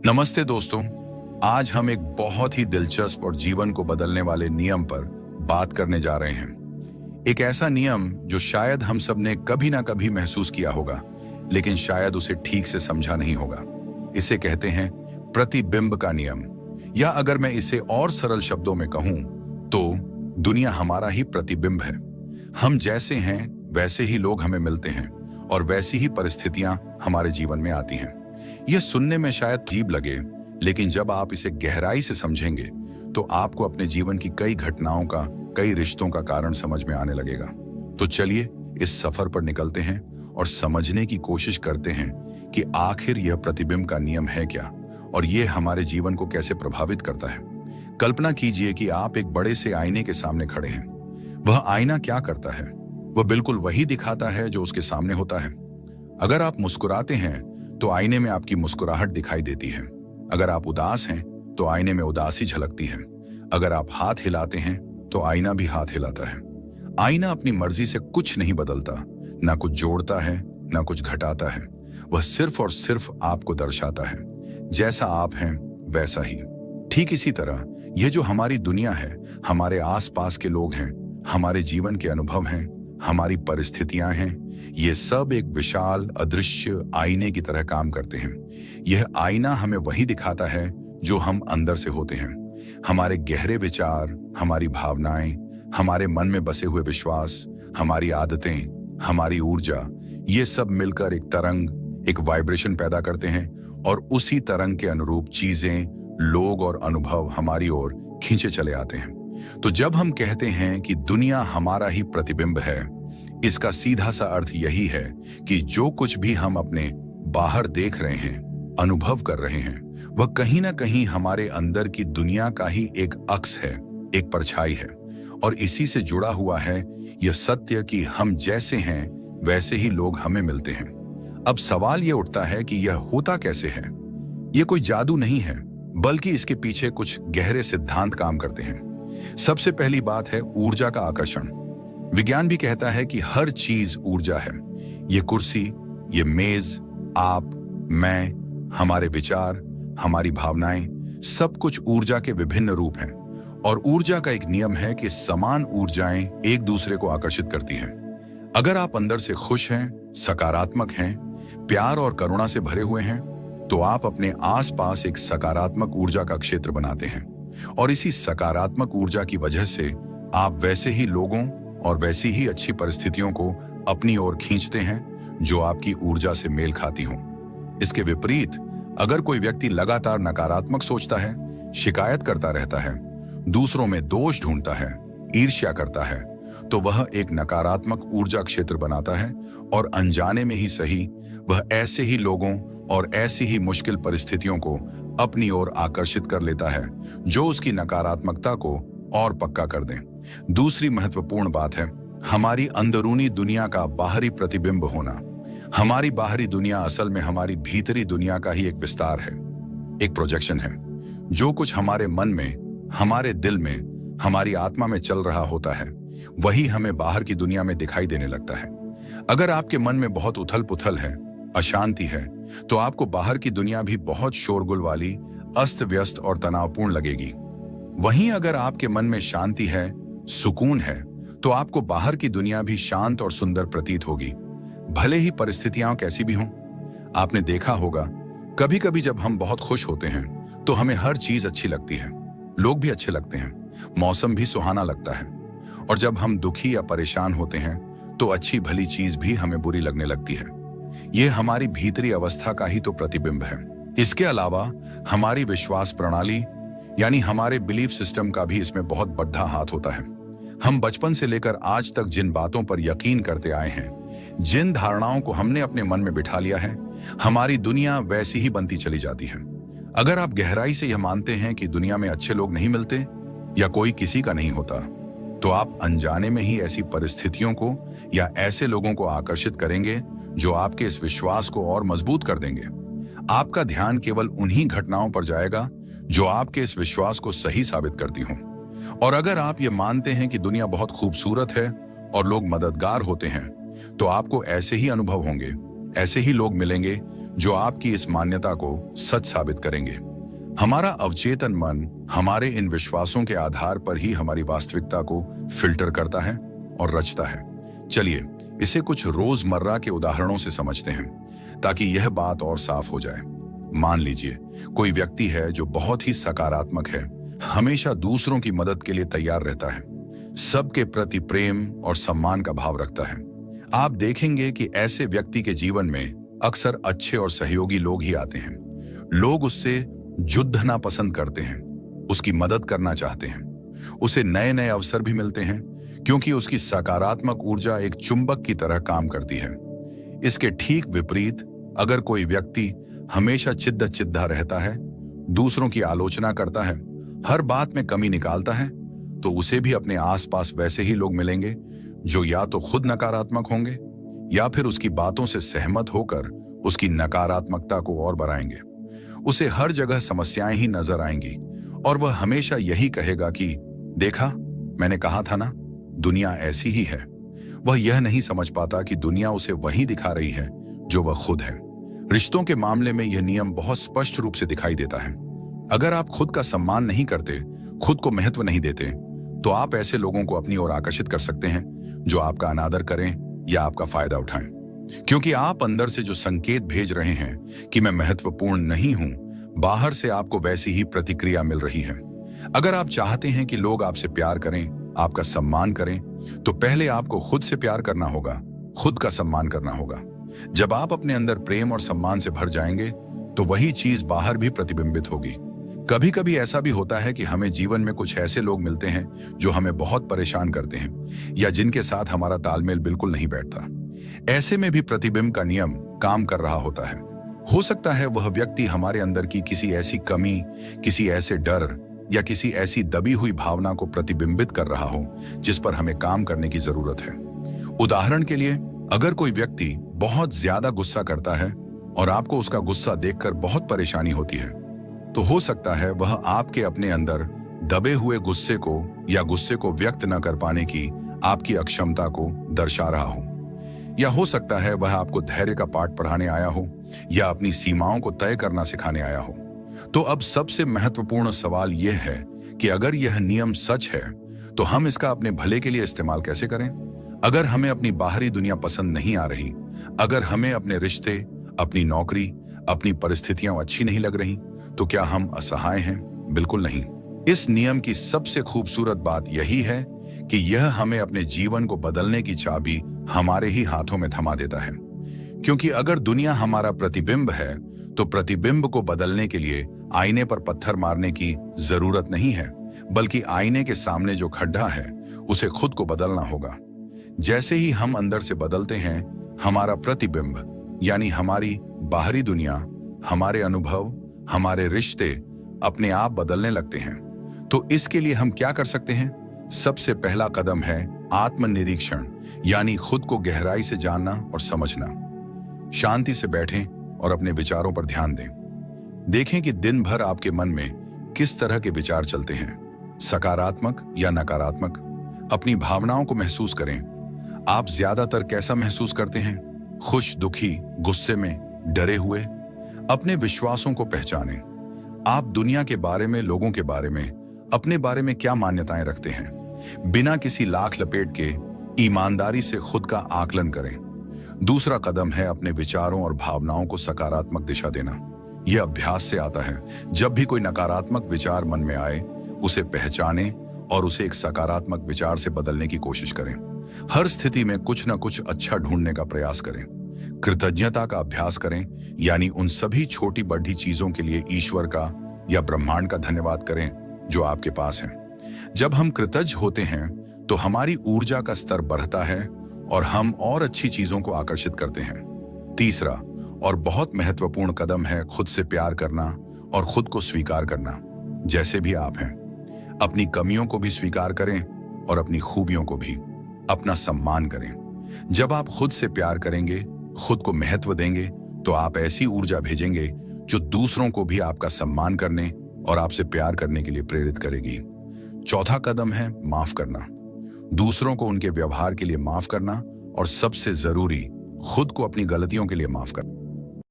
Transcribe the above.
नमस्ते दोस्तों। आज हम एक बहुत ही दिलचस्प और जीवन को बदलने वाले नियम पर बात करने जा रहे हैं। एक ऐसा नियम जो शायद हम सब ने कभी ना कभी महसूस किया होगा, लेकिन शायद उसे ठीक से समझा नहीं होगा। इसे कहते हैं प्रतिबिंब का नियम, या अगर मैं इसे और सरल शब्दों में कहूं तो दुनिया हमारा ही प्रतिबिंब है। हम जैसे हैं वैसे ही लोग हमें मिलते हैं और वैसी ही परिस्थितियां हमारे जीवन में आती हैं। यह सुनने में शायद अजीब लगे, लेकिन जब आप इसे गहराई से समझेंगे तो आपको अपने जीवन की कई घटनाओं का, कई रिश्तों का कारण समझ में आने लगेगा। तो चलिए इस सफर पर निकलते हैं और समझने की कोशिश करते हैं कि आखिर यह प्रतिबिंब का नियम है क्या और यह हमारे जीवन को कैसे प्रभावित करता है। कल्पना कीजिए कि आप एक बड़े से आईने के सामने खड़े हैं। वह आईना क्या करता है? वह बिल्कुल वही दिखाता है जो उसके सामने होता है। अगर आप मुस्कुराते हैं तो आईने में आपकी मुस्कुराहट दिखाई देती है। अगर आप उदास हैं तो आईने में उदासी झलकती है। अगर आप हाथ हिलाते हैं तो आईना भी हाथ हिलाता है। आईना अपनी मर्जी से कुछ नहीं बदलता, ना कुछ जोड़ता है ना कुछ घटाता है। वह सिर्फ और सिर्फ आपको दर्शाता है। जैसा आप हैं वैसा ही। ठीक इसी तरह यह जो हमारी दुनिया है, हमारे आसपास के लोग हैं, हमारे जीवन के अनुभव हैं, हमारी परिस्थितियां हैं, ये सब एक विशाल अदृश्य आईने की तरह काम करते हैं। यह आईना हमें वही दिखाता है जो हम अंदर से होते हैं। हमारे गहरे विचार, हमारी भावनाएं, हमारे मन में बसे हुए विश्वास, हमारी आदतें, हमारी ऊर्जा, ये सब मिलकर एक तरंग, एक वाइब्रेशन पैदा करते हैं और उसी तरंग के अनुरूप चीजें, लोग और अनुभव हमारी ओर खींचे चले आते हैं। तो जब हम कहते हैं कि दुनिया हमारा ही प्रतिबिंब है, इसका सीधा सा अर्थ यही है कि जो कुछ भी हम अपने बाहर देख रहे हैं, अनुभव कर रहे हैं, वह कहीं ना कहीं हमारे अंदर की दुनिया का ही एक अक्स है, एक परछाई है। और इसी से जुड़ा हुआ है यह सत्य कि हम जैसे हैं वैसे ही लोग हमें मिलते हैं। अब सवाल यह उठता है कि यह होता कैसे है। यह कोई जादू नहीं है, बल्कि इसके पीछे कुछ गहरे सिद्धांत काम करते हैं। सबसे पहली बात है ऊर्जा का आकर्षण। विज्ञान भी कहता है कि हर चीज ऊर्जा है। ये कुर्सी, ये मेज, आप, मैं, हमारे विचार, हमारी भावनाएं, सब कुछ ऊर्जा के विभिन्न रूप हैं। और ऊर्जा का एक नियम है कि समान ऊर्जाएं एक दूसरे को आकर्षित करती हैं। अगर आप अंदर से खुश हैं, सकारात्मक हैं, प्यार और करुणा से भरे हुए हैं, तो आप अपने आसपास एक सकारात्मक ऊर्जा का क्षेत्र बनाते हैं। और इसी सकारात्मक ऊर्जा की वजह से आप वैसे ही लोगों और वैसी ही अच्छी परिस्थितियों को अपनी ओर खींचते हैं जो आपकी ऊर्जा से मेल खाती हों। इसके विपरीत अगर कोई व्यक्ति लगातार नकारात्मक सोचता है, शिकायत करता रहता है, दूसरों में दोष ढूंढता है, ईर्ष्या करता है, तो वह एक नकारात्मक ऊर्जा क्षेत्र बनाता है और अनजाने में ही सही, वह ऐसे ही लोगों और ऐसी ही मुश्किल परिस्थितियों को अपनी ओर आकर्षित कर लेता है जो उसकी नकारात्मकता को और पक्का कर दें। दूसरी महत्वपूर्ण बात है हमारी अंदरूनी दुनिया का बाहरी प्रतिबिंब होना। हमारी बाहरी दुनिया असल में हमारी भीतरी दुनिया का ही एक विस्तार है, एक प्रोजेक्शन है। जो कुछ हमारे मन में, हमारे दिल में, हमारी आत्मा में चल रहा होता है, वही हमें बाहर की दुनिया में दिखाई देने लगता है। अगर आपके मन में बहुत उथल पुथल है, अशांति है, तो आपको बाहर की दुनिया भी बहुत शोरगुल वाली, अस्त व्यस्त और तनावपूर्ण लगेगी। वहीं अगर आपके मन में शांति है, सुकून है, तो आपको बाहर की दुनिया भी शांत और सुंदर प्रतीत होगी, भले ही परिस्थितियां कैसी भी हों। आपने देखा होगा कभी कभी जब हम बहुत खुश होते हैं तो हमें हर चीज अच्छी लगती है, लोग भी अच्छे लगते हैं, मौसम भी सुहाना लगता है। और जब हम दुखी या परेशान होते हैं तो अच्छी भली चीज भी हमें बुरी लगने लगती है। यह हमारी भीतरी अवस्था का ही तो प्रतिबिंब है। इसके अलावा हमारी विश्वास प्रणाली यानी हमारे बिलीफ सिस्टम का भी इसमें बहुत बड़ा हाथ होता है। हम बचपन से लेकर आज तक जिन बातों पर यकीन करते आए हैं, जिन धारणाओं को हमने अपने मन में बिठा लिया है, हमारी दुनिया वैसी ही बनती चली जाती है। अगर आप गहराई से यह मानते हैं कि दुनिया में अच्छे लोग नहीं मिलते या कोई किसी का नहीं होता, तो आप अनजाने में ही ऐसी परिस्थितियों को या ऐसे लोगों को आकर्षित करेंगे जो आपके इस विश्वास को और मजबूत कर देंगे। आपका ध्यान केवल उन्हीं घटनाओं पर जाएगा जो आपके इस विश्वास को सही साबित करती हों। और अगर आप ये मानते हैं कि दुनिया बहुत खूबसूरत है और लोग मददगार होते हैं, तो आपको ऐसे ही अनुभव होंगे, ऐसे ही लोग मिलेंगे जो आपकी इस मान्यता को सच साबित करेंगे। हमारा अवचेतन मन हमारे इन विश्वासों के आधार पर ही हमारी वास्तविकता को फिल्टर करता है और रचता है। चलिए इसे कुछ रोजमर्रा के उदाहरणों से समझते हैं ताकि यह बात और साफ हो जाए। मान लीजिए कोई व्यक्ति है जो बहुत ही सकारात्मक है, हमेशा दूसरों की मदद के लिए तैयार रहता है, सबके प्रति प्रेम और सम्मान का भाव रखता है। आप देखेंगे कि ऐसे व्यक्ति के जीवन में अक्सर अच्छे और सहयोगी लोग ही आते हैं। लोग उससे जुड़ना पसंद करते हैं, उसकी मदद करना चाहते हैं, उसे नए नए अवसर भी मिलते हैं क्योंकि उसकी सकारात्मक ऊर्जा एक चुंबक की तरह काम करती है। इसके ठीक विपरीत अगर कोई व्यक्ति हमेशा चिद्दा रहता है, दूसरों की आलोचना करता है, हर बात में कमी निकालता है, तो उसे भी अपने आसपास वैसे ही लोग मिलेंगे जो या तो खुद नकारात्मक होंगे या फिर उसकी बातों से सहमत होकर उसकी नकारात्मकता को और बढ़ाएंगे। उसे हर जगह समस्याएं ही नजर आएंगी और वह हमेशा यही कहेगा कि देखा, मैंने कहा था ना, दुनिया ऐसी ही है। वह यह नहीं समझ पाता कि दुनिया उसे वही दिखा रही है जो वह खुद है। रिश्तों के मामले में यह नियम बहुत स्पष्ट रूप से दिखाई देता है। अगर आप खुद का सम्मान नहीं करते, खुद को महत्व नहीं देते, तो आप ऐसे लोगों को अपनी ओर आकर्षित कर सकते हैं जो आपका अनादर करें या आपका फायदा उठाएं। क्योंकि आप अंदर से जो संकेत भेज रहे हैं कि मैं महत्वपूर्ण नहीं हूं, बाहर से आपको वैसी ही प्रतिक्रिया मिल रही है। अगर आप चाहते हैं कि लोग आपसे प्यार करें, आपका सम्मान करें, तो पहले आपको खुद से प्यार करना होगा, खुद का सम्मान करना होगा। जब आप अपने अंदर प्रेम और सम्मान से भर जाएंगे, तो वही चीज बाहर भी प्रतिबिंबित होगी। कभी कभी ऐसा भी होता है कि हमें जीवन में कुछ ऐसे लोग मिलते हैं जो हमें बहुत परेशान करते हैं या जिनके साथ हमारा तालमेल बिल्कुल नहीं बैठता। ऐसे में भी प्रतिबिंब का नियम काम कर रहा होता है। हो सकता है वह व्यक्ति हमारे अंदर की किसी ऐसी कमी, किसी ऐसे डर या किसी ऐसी दबी हुई भावना को प्रतिबिंबित कर रहा हो जिस पर हमें काम करने की जरूरत है। उदाहरण के लिए, अगर कोई व्यक्ति बहुत ज्यादा गुस्सा करता है और आपको उसका गुस्सा देखकर बहुत परेशानी होती है, तो हो सकता है वह आपके अपने अंदर दबे हुए गुस्से को या गुस्से को व्यक्त न कर पाने की आपकी अक्षमता को दर्शा रहा हो। या हो सकता है वह आपको धैर्य का पाठ पढ़ाने आया हो या अपनी सीमाओं को तय करना सिखाने आया हो। तो अब सबसे महत्वपूर्ण सवाल यह है कि अगर यह नियम सच है, तो हम इसका अपने भले के लिए इस्तेमाल कैसे करें? अगर हमें अपनी बाहरी दुनिया पसंद नहीं आ रही, अगर हमें अपने रिश्ते, अपनी नौकरी, अपनी परिस्थितियां अच्छी नहीं लग रही, तो क्या हम असहाय हैं? बिल्कुल नहीं। इस नियम की सबसे खूबसूरत बात यही है कि यह हमें अपने जीवन को बदलने की चाबी हमारे ही हाथों में थमा देता है। क्योंकि अगर दुनिया हमारा प्रतिबिंब है, तो प्रतिबिंब को बदलने के लिए आईने पर पत्थर मारने की जरूरत नहीं है, बल्कि आईने के सामने जो खड्डा है उसे खुद को बदलना होगा। जैसे ही हम अंदर से बदलते हैं, हमारा प्रतिबिंब यानी हमारी बाहरी दुनिया, हमारे अनुभव, हमारे रिश्ते अपने आप बदलने लगते हैं। तो इसके लिए हम क्या कर सकते हैं? सबसे पहला कदम है आत्मनिरीक्षण, यानी खुद को गहराई से जानना और समझना। शांति से बैठें और अपने विचारों पर ध्यान दें। देखें कि दिन भर आपके मन में किस तरह के विचार चलते हैं, सकारात्मक या नकारात्मक। अपनी भावनाओं को महसूस करें। आप ज्यादातर कैसा महसूस करते हैं? खुश, दुखी, गुस्से में, डरे हुए? अपने विश्वासों को पहचानें। आप दुनिया के बारे में, लोगों के बारे में, अपने बारे में क्या मान्यताएं रखते हैं? बिना किसी लाख लपेट के ईमानदारी से खुद का आकलन करें। दूसरा कदम है अपने विचारों और भावनाओं को सकारात्मक दिशा देना। यह अभ्यास से आता है। जब भी कोई नकारात्मक विचार मन में आए, उसे पहचानें और उसे एक सकारात्मक विचार से बदलने की कोशिश करें। हर स्थिति में कुछ न कुछ अच्छा ढूंढने का प्रयास करें। कृतज्ञता का अभ्यास करें, यानी उन सभी छोटी बड़ी चीजों के लिए ईश्वर का या ब्रह्मांड का धन्यवाद करें जो आपके पास है। जब हम कृतज्ञ होते हैं तो हमारी ऊर्जा का स्तर बढ़ता है और हम और अच्छी चीजों को आकर्षित करते हैं। तीसरा और बहुत महत्वपूर्ण कदम है खुद से प्यार करना और खुद को स्वीकार करना, जैसे भी आप हैं। अपनी कमियों को भी स्वीकार करें और अपनी खूबियों को भी। अपना सम्मान करें। जब आप खुद से प्यार करेंगे, खुद को महत्व देंगे, तो आप ऐसी ऊर्जा भेजेंगे जो दूसरों को भी आपका सम्मान करने और आपसे प्यार करने के लिए प्रेरित करेगी। चौथा कदम है माफ करना। दूसरों को उनके व्यवहार के लिए माफ करना और सबसे जरूरी, खुद को अपनी गलतियों के लिए माफ करना।